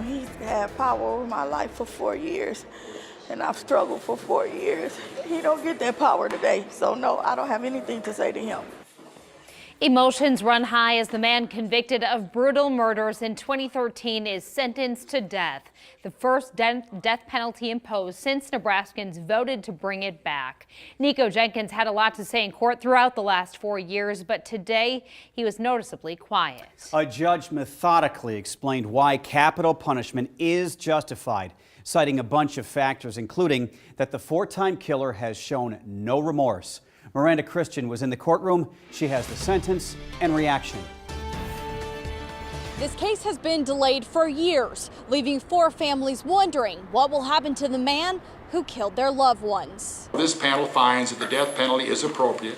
He's had power over my life for 4 years, and I've struggled for 4 years. He don't get that power today, so no, I don't have anything to say to him. Emotions run high as the man convicted of brutal murders in 2013 is sentenced to death, the first death penalty imposed since Nebraskans voted to bring it back. Nikko Sentenced had a lot to say in court throughout the last 4 years, but today he was noticeably quiet. A judge methodically explained why capital punishment is justified, citing a bunch of factors, including that the four-time killer has shown no remorse. Miranda Christian was in the courtroom. She has the sentence and reaction. This case has been delayed for years, leaving 4 families wondering what will happen to the man who killed their loved ones. This panel finds that the death penalty is appropriate,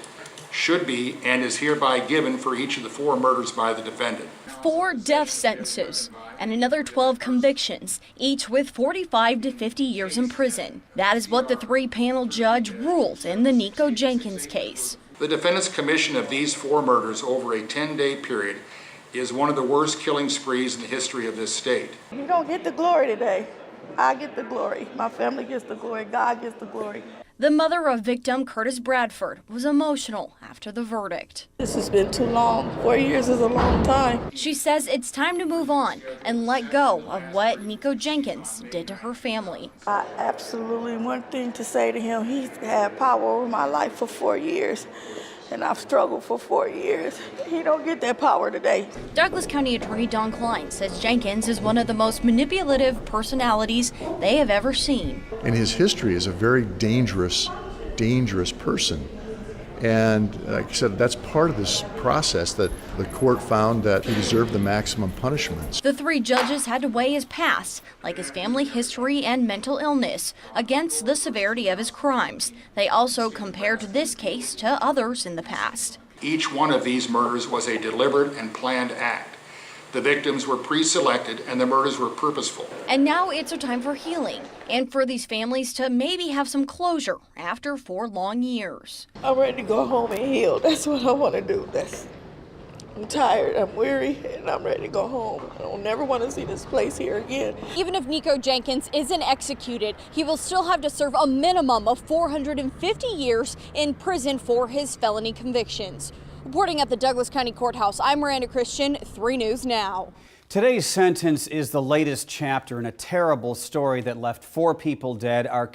should be, and is hereby given for each of the 4 murders by the defendant. 4 death sentences and another 12 convictions, each with 45 to 50 years in prison. That is what the 3-panel judge ruled in the Nikko Sentenced case. The defendant's commission of these 4 murders over a 10-day period is one of the worst killing sprees in the history of this state. You don't get the glory today. I get the glory. My family gets the glory. God gets the glory. The mother of victim Curtis Bradford was emotional after the verdict. This has been too long. 4 years is a long time. She says it's time to move on and let go of what Nikko Sentenced did to her family. I absolutely one thing to say to him. He's had power over my life for 4 years, and I've struggled for 4 years. He don't get that power today. Douglas County Attorney Don Klein says Sentenced is one of the most manipulative personalities they have ever seen. And his history is a very dangerous person. And like I said, that's part of this process that the court found that he deserved the maximum punishments. The 3 judges had to weigh his past, like his family history and mental illness, against the severity of his crimes. They also compared this case to others in the past. Each one of these murders was a deliberate and planned act. The victims were pre-selected and the murders were purposeful. And now it's a time for healing and for these families to maybe have some closure after 4 long years. I'm ready to go home and heal. That's what I want to do. I'm tired, I'm weary, and I'm ready to go home. I don't never want to see this place here again. Even if Nikko Sentenced isn't executed, he will still have to serve a minimum of 450 years in prison for his felony convictions. Reporting at the Douglas County Courthouse, I'm Miranda Christian, 3 News Now. Today's sentence is the latest chapter in a terrible story that left 4 people dead. Our